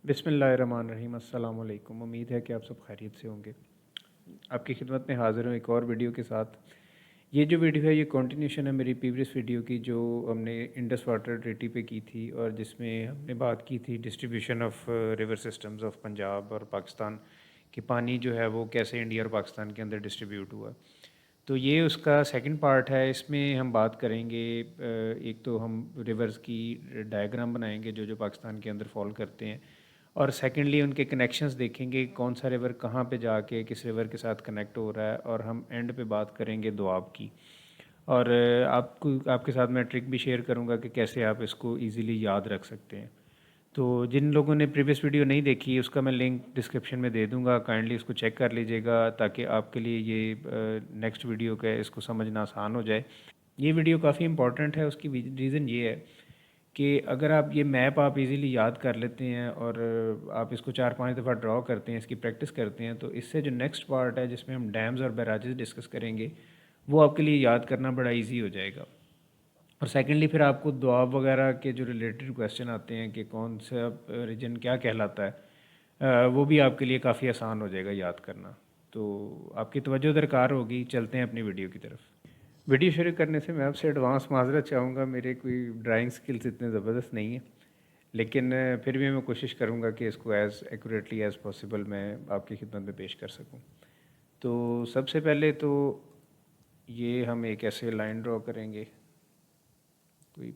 बिस्मिल्लाहिर्रहमानिर्रहीम। अस्सलाम वालेकुम। उम्मीद है कि आप सब खैरियत से होंगे। आपकी खिदमत में हाज़िर हूँ एक और वीडियो के साथ। ये जो वीडियो है ये कंटिन्यूशन है मेरी प्रीवियस वीडियो की जो हमने इंडस वाटर ट्रीटी पे की थी और जिसमें हमने बात की थी distribution of river systems of Punjab और पाकिस्तान कि पानी जो है वो कैसे इंडिया और पाकिस्तान के अंदर डिस्ट्रीब्यूट हुआ। तो ये उसका सेकंड पार्ट है। इसमें हम बात करेंगे एक तो हम रिवर्स की डायग्राम बनाएंगे जो जो पाकिस्तान के अंदर फॉल करते हैं, और सेकेंडली उनके कनेक्शंस देखेंगे कौन सा रिवर कहाँ पे जाके किस रिवर के साथ कनेक्ट हो रहा है, और हम एंड पे बात करेंगे दोआब की। और आपको आपके साथ मैं ट्रिक भी शेयर करूँगा कि कैसे आप इसको ईज़िली याद रख सकते हैं। तो जिन लोगों ने प्रीवियस वीडियो नहीं देखी उसका मैं लिंक डिस्क्रिप्शन में दे दूँगा, काइंडली इसको चेक कर लीजिएगा ताकि आपके लिए ये नेक्स्ट वीडियो का इसको समझना आसान हो जाए। ये वीडियो काफ़ी इंपॉर्टेंट है। उसकी रीज़न ये है कि अगर आप ये मैप आप इजीली याद कर लेते हैं और आप इसको 4-5 दफ़ा ड्रॉ करते हैं, इसकी प्रैक्टिस करते हैं, तो इससे जो नेक्स्ट पार्ट है जिसमें हम डैम्स और बैराजेस डिस्कस करेंगे वो आपके लिए याद करना बड़ा इजी हो जाएगा। और सेकेंडली फिर आपको दोआब वगैरह के जो रिलेटेड क्वेश्चन आते हैं कि कौन सा रीजन क्या कहलाता है, वो भी आपके लिए काफ़ी आसान हो जाएगा याद करना। तो आपकी तवज्जो दरकार होगी। चलते हैं अपनी वीडियो की तरफ। वीडियो शुरू करने से मैं आपसे एडवांस माजरत चाहूँगा, मेरे कोई ड्राइंग स्किल्स इतने ज़बरदस्त नहीं है, लेकिन फिर भी मैं कोशिश करूँगा कि इसको एज़ एक्यूरेटली एज़ पॉसिबल मैं आपकी खिदमत में पेश कर सकूँ। तो सबसे पहले तो ये हम एक ऐसे लाइन ड्रॉ करेंगे कोई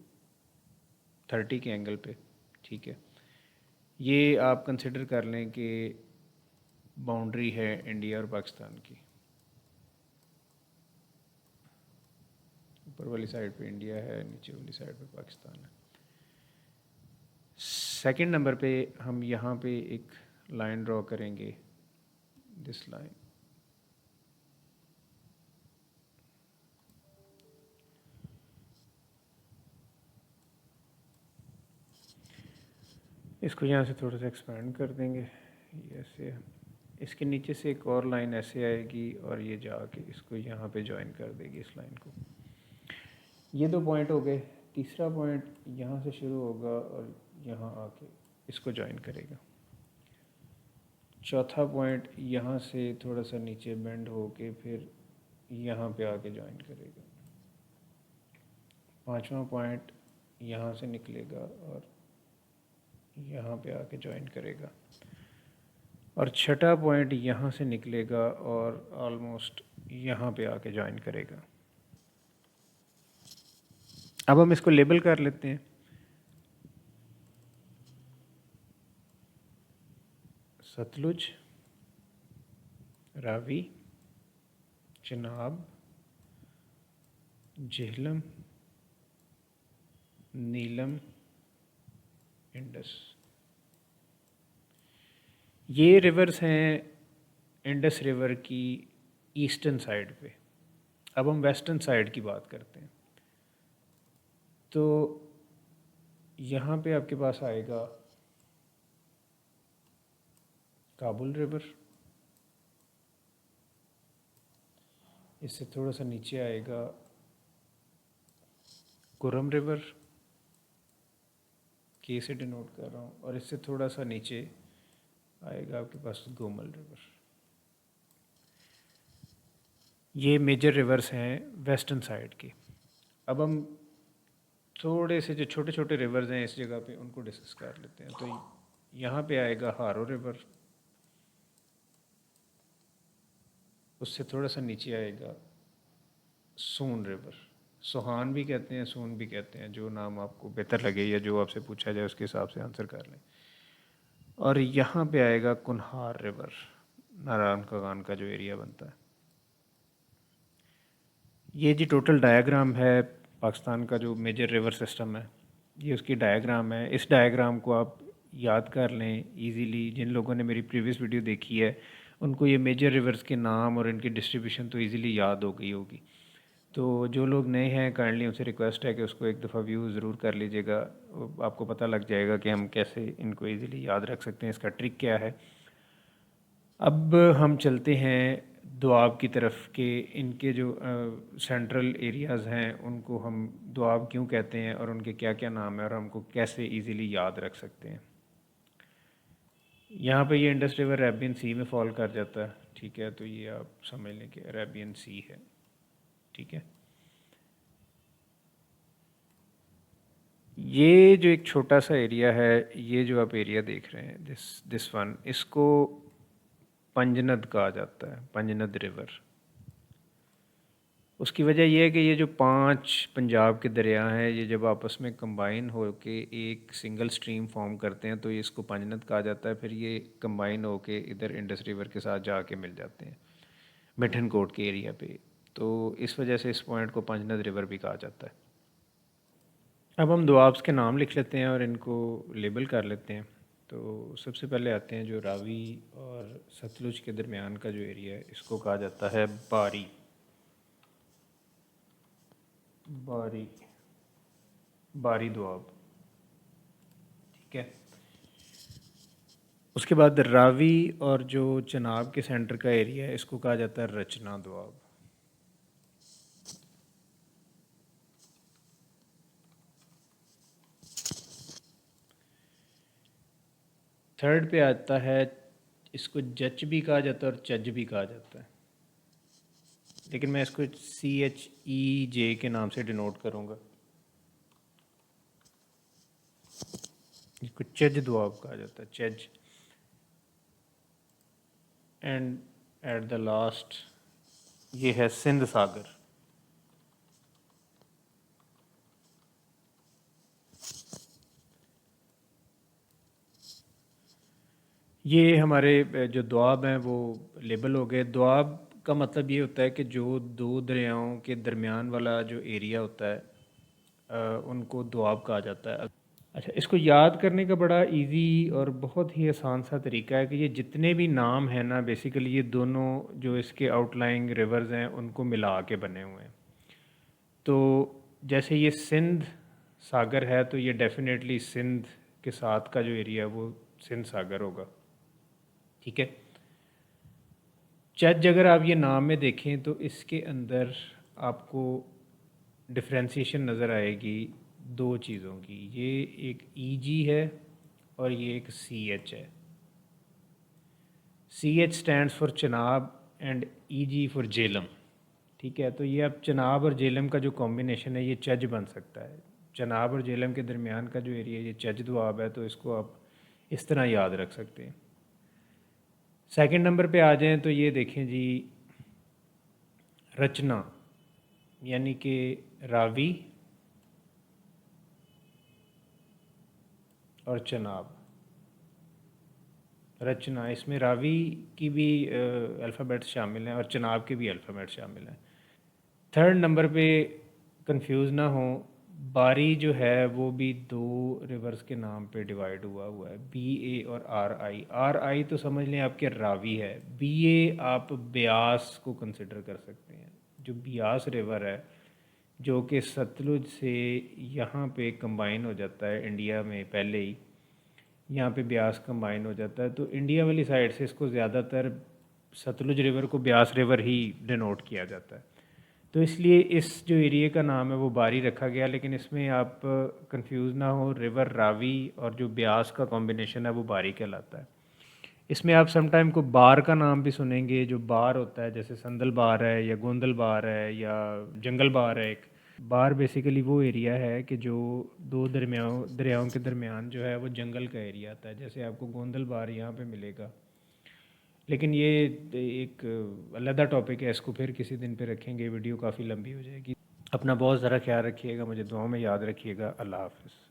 30 के एंगल पे, ठीक है। ये आप कंसिडर कर लें कि बाउंड्री है इंडिया और पाकिस्तान की। ऊपर वाली साइड पे इंडिया है, नीचे वाली साइड पे पाकिस्तान है। सेकंड नंबर पे हम यहाँ पे एक लाइन ड्रॉ करेंगे, दिस लाइन। इसको यहाँ से थोड़ा सा एक्सपेंड कर देंगे, ये ऐसे। इसके नीचे से एक और लाइन ऐसे आएगी और ये जाके इसको यहाँ पे ज्वाइन कर देगी इस लाइन को। ये 2 पॉइंट हो गए। तीसरा पॉइंट यहाँ से शुरू होगा और यहाँ आके इसको ज्वाइन करेगा। चौथा पॉइंट यहाँ से थोड़ा सा नीचे बेंड होके फिर यहाँ पे आके ज्वाइन करेगा। पांचवा पॉइंट यहाँ से निकलेगा और यहाँ पे आके ज्वाइन करेगा। और छठा पॉइंट यहाँ से निकलेगा और ऑलमोस्ट यहाँ पे आके ज्वाइन करेगा। अब हम इसको लेबल कर लेते हैं। सतलुज, रावी, चिनाब, झेलम, नीलम, इंडस। ये रिवर्स हैं इंडस रिवर की ईस्टर्न साइड पे। अब हम वेस्टर्न साइड की बात करते हैं। तो यहाँ पे आपके पास आएगा काबुल रिवर, इससे थोड़ा सा नीचे आएगा कुरम रिवर, के से डिनोट कर रहा हूँ, और इससे थोड़ा सा नीचे आएगा आपके पास गोमल रिवर। ये मेजर रिवर्स हैं वेस्टर्न साइड के। अब हम थोड़े से जो छोटे छोटे रिवर्स हैं इस जगह पे उनको डिस्कस कर लेते हैं। तो यहाँ पे आएगा हारो रिवर, उससे थोड़ा सा नीचे आएगा सोन रिवर। सोहान भी कहते हैं, सोन भी कहते हैं, जो नाम आपको बेहतर लगे या जो आपसे पूछा जाए उसके हिसाब से आंसर कर लें। और यहाँ पे आएगा कुनहार रिवर, नारायण खान का जो एरिया बनता है। ये जी टोटल डायग्राम है पाकिस्तान का जो मेजर रिवर सिस्टम है, ये उसकी डायग्राम है। इस डायग्राम को आप याद कर लें इजीली। जिन लोगों ने मेरी प्रीवियस वीडियो देखी है उनको ये मेजर रिवर्स के नाम और इनकी डिस्ट्रीब्यूशन तो इजीली याद हो गई होगी। तो जो लोग नए हैं काइंडली उनसे रिक्वेस्ट है कि उसको एक दफ़ा व्यू ज़रूर कर लीजिएगा। आपको पता लग जाएगा कि हम कैसे इनको इजीली याद रख सकते हैं, इसका ट्रिक क्या है। अब हम चलते हैं दोआब की तरफ के इनके जो सेंट्रल एरियाज़ हैं उनको हम दोआब क्यों कहते हैं और उनके क्या क्या नाम है और हमको कैसे इजीली याद रख सकते हैं। यहाँ पे ये इंडस रिवर अरेबियन सी में फॉल कर जाता है, ठीक है। तो ये आप समझ लें कि अरेबियन सी है, ठीक है। ये जो एक छोटा सा एरिया है, ये जो आप एरिया देख रहे हैं, दिस वन, इसको पंजनद कहा जाता है, पंजनद रिवर। उसकी वजह यह है कि ये जो 5 पंजाब के दरिया हैं, ये जब आपस में कंबाइन हो के एक सिंगल स्ट्रीम फॉर्म करते हैं तो ये इसको पंजनद कहा जाता है। फिर ये कंबाइन हो के इधर इंडस रिवर के साथ जाके मिल जाते हैं मिठन कोट के एरिया पे। तो इस वजह से इस पॉइंट को पंजनद रिवर भी कहा जाता है। अब हम दोआब्स के नाम लिख लेते हैं और इनको लेबल कर लेते हैं। तो सबसे पहले आते हैं जो रावी और सतलुज के दरमियान का जो एरिया है, इसको कहा जाता है बारी। बारी, बारी दोआब, ठीक है। उसके बाद रावी और जो चनाब के सेंटर का एरिया है, इसको कहा जाता है रचना दोआब। थर्ड पे आता है, इसको जच भी कहा जाता है और चज भी कहा जाता है, लेकिन मैं इसको CHEJ के नाम से डिनोट करूँगा। इसको चज दोआब कहा जाता है, चज। एंड एट द लास्ट ये है सिंध सागर। ये हमारे जो दोआब हैं वो लेबल हो गए। दोआब का मतलब ये होता है कि जो दो दरियाओं के दरमियान वाला जो एरिया होता है, उनको दोआब कहा जाता है। अच्छा, इसको याद करने का बड़ा इजी और बहुत ही आसान सा तरीका है कि ये जितने भी नाम हैं ना, बेसिकली ये दोनों जो इसके आउटलाइंग रिवर्स हैं उनको मिला के बने हुए हैं। तो जैसे ये सिंध सागर है, तो ये डेफिनेटली सिंध के साथ का जो एरिया है वो सिंध सागर होगा, ठीक है। चज अगर आप ये नाम में देखें तो इसके अंदर आपको डिफ्रेंशिएशन नज़र आएगी दो चीज़ों की। ये एक EG है और ये एक CH है। CH stands for Chenab and EG for Jhelum, ठीक है। तो ये अब चनाब और जेलम का जो कॉम्बिनेशन है ये चज बन सकता है। चनाब और जेलम के दरमियान का जो एरिया ये चज दोआब है, तो इसको आप इस तरह याद रख सकते हैं। सेकंड नंबर पे आ जाएं तो ये देखें जी, रचना, यानी कि रावी और चनाब। रचना, इसमें रावी की भी अल्फ़ाबेट्स शामिल हैं और चनाब के भी अल्फ़ाबेट्स शामिल हैं। थर्ड नंबर पे कंफ्यूज ना हो, बारी जो है वो भी दो रिवर्स के नाम पे डिवाइड हुआ हुआ है, BA और RI। तो समझ लें आपके रावी है। BA आप ब्यास को कंसिडर कर सकते हैं। जो ब्यास रिवर है जो कि सतलुज से यहाँ पे कंबाइन हो जाता है इंडिया में, पहले ही यहाँ पे ब्यास कंबाइन हो जाता है। तो इंडिया वाली साइड से इसको ज़्यादातर सतलुज रिवर को ब्यास रिवर ही डिनोट किया जाता है। तो इसलिए इस जो एरिया का नाम है वो बारी रखा गया। लेकिन इसमें आप कंफ्यूज ना हो, रिवर रावी और जो ब्यास का कॉम्बिनेशन है वो बारी कहलाता है। इसमें आप समटाइम को बार का नाम भी सुनेंगे। जो बार होता है, जैसे संदल बार है या गोंदल बार है या जंगल बार है। एक बार बेसिकली वो एरिया है कि जो दो दरियाओं के दरमियान जो है वो जंगल का एरिया आता है। जैसे आपको गोंदल बार यहाँ पे मिलेगा। लेकिन ये एक अलग टॉपिक है, इसको फिर किसी दिन पे रखेंगे, वीडियो काफ़ी लंबी हो जाएगी। अपना बहुत ज़रा ख्याल रखिएगा, मुझे दुआओं में याद रखिएगा। अल्लाह हाफ़िज़।